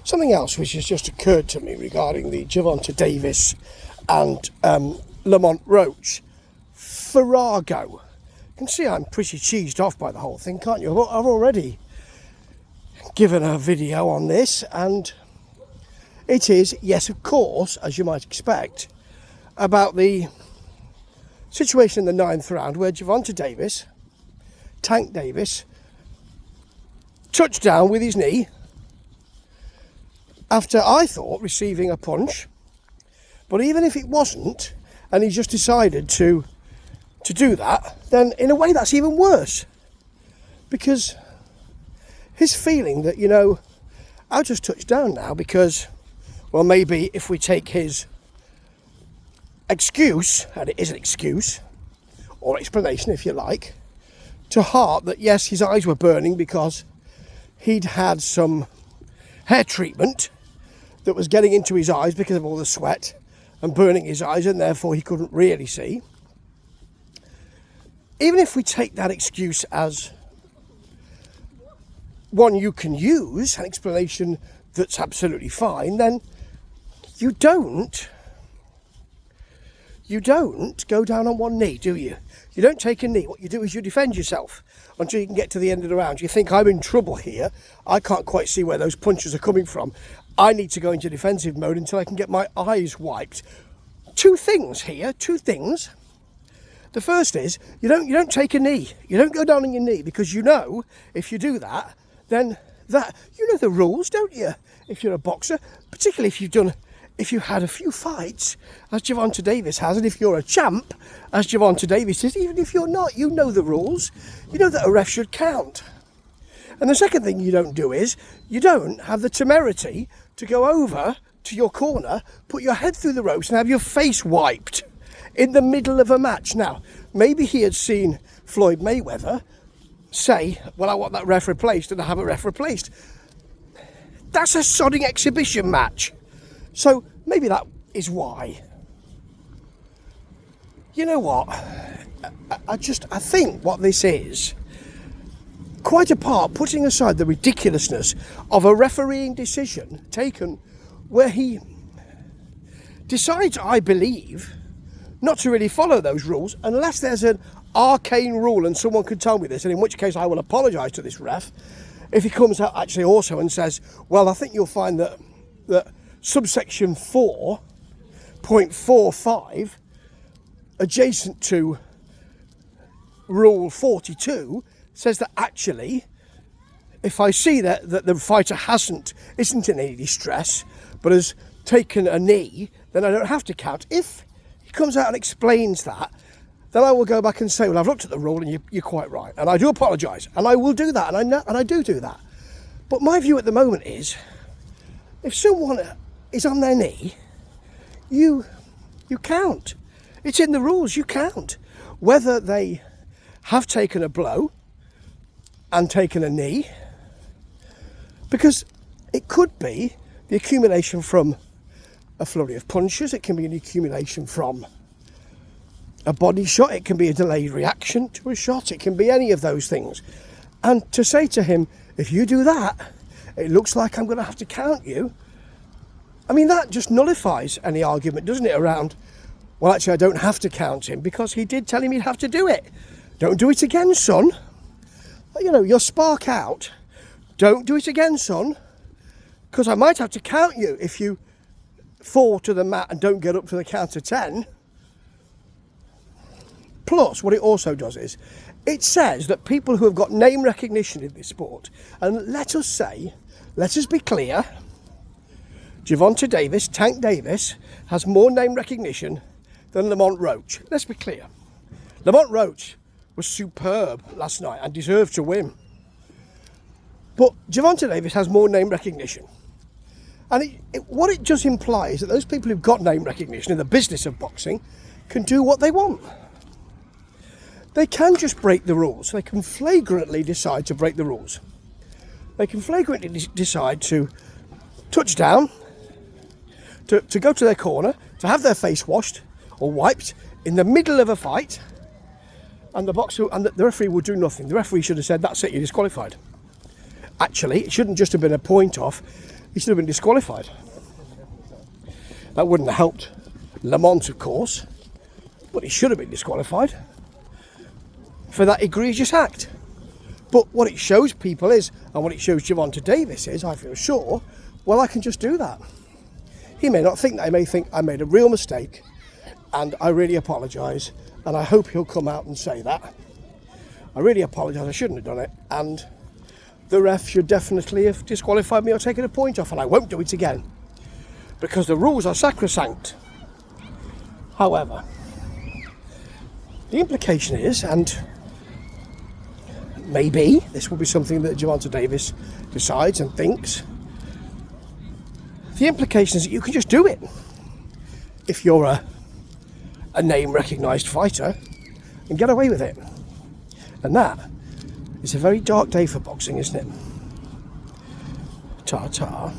Something else which has just occurred to me regarding the Gervonta Davis and Lamont Roach farrago. You can see I'm pretty cheesed off by the whole thing, can't you? I've already given a video on this, and it is, yes, of course, as you might expect, about the situation in the 9th round where Gervonta Davis, Tank Davis, touched down with his knee after, I thought, receiving a punch. But even if it wasn't, and he just decided to do that, then in a way that's even worse. Because his feeling that, you know, I'll just touch down now because, well, maybe if we take his excuse, and it is an excuse, or explanation if you like, to heart that yes, his eyes were burning because he'd had some hair treatment that was getting into his eyes because of all the sweat and burning his eyes, and therefore he couldn't really see. Even if we take that excuse as one you can use, an explanation that's absolutely fine, then you don't go down on one knee, do you? You don't take a knee. What you do is you defend yourself until you can get to the end of the round. You think, I'm in trouble here. I can't quite see where those punches are coming from. I need to go into defensive mode until I can get my eyes wiped. Two things. The first is, you don't take a knee. You don't go down on your knee, because you know if you do that, then you know the rules, don't you? If you're a boxer, particularly if you had a few fights, as Gervonta Davis has, and if you're a champ, as Gervonta Davis is, even if you're not, you know the rules. You know that a ref should count. And the second thing you don't do is, you don't have the temerity to go over to your corner, put your head through the ropes and have your face wiped in the middle of a match. Now, maybe he had seen Floyd Mayweather say, well, I want that ref replaced, and I have a ref replaced. That's a sodding exhibition match. So maybe that is why. You know what? I think what this is, quite apart, putting aside the ridiculousness of a refereeing decision taken where he decides, I believe, not to really follow those rules, unless there's an arcane rule and someone could tell me this, and in which case I will apologise to this ref if he comes out actually also and says, well, I think you'll find that subsection 4.45 adjacent to rule 42 says that actually, if I see that the fighter isn't in any distress but has taken a knee, then I don't have to count. If he comes out and explains that, then I will go back and say, well, I've looked at the rule and you're quite right, and I do apologise, and I will do that, and I do that. But my view at the moment is, if someone is on their knee, you count. It's in the rules, you count. Whether they have taken a blow and taken a knee, because it could be the accumulation from a flurry of punches, it can be an accumulation from a body shot, it can be a delayed reaction to a shot, it can be any of those things. And to say to him, if you do that, it looks like I'm going to have to count you, I mean, that just nullifies any argument, doesn't it, around, well, actually, I don't have to count him because he did tell him he'd have to do it. Don't do it again, son. You know, you'll spark out. Don't do it again, son, because I might have to count you if you fall to the mat and don't get up to the count of 10. Plus, what it also does is, it says that people who have got name recognition in this sport, and let us be clear, Gervonta Davis, Tank Davis, has more name recognition than Lamont Roach. Let's be clear. Lamont Roach was superb last night and deserved to win. But Gervonta Davis has more name recognition. And what it just implies is that those people who've got name recognition in the business of boxing can do what they want. They can just break the rules. They can flagrantly decide to break the rules. They can flagrantly decide to touch down, to go to their corner, to have their face washed or wiped in the middle of a fight, and the boxer and the referee will do nothing. The referee should have said, that's it, you're disqualified. Actually, it shouldn't just have been a point off. he should have been disqualified. That wouldn't have helped Lamont, of course, but he should have been disqualified for that egregious act. But what it shows people is, and what it shows Gervonta Davis is, I feel sure, well, I can just do that. He may not think that. He may think I made a real mistake, and I really apologise, and I hope he'll come out and say that. I really apologise, I shouldn't have done it, and the ref should definitely have disqualified me or taken a point off, and I won't do it again, because the rules are sacrosanct. However, the implication is, and maybe this will be something that Gervonta Davis decides and thinks, the implication is that you can just do it if you're a name recognised fighter and get away with it. And that is a very dark day for boxing, isn't it? Ta-ta.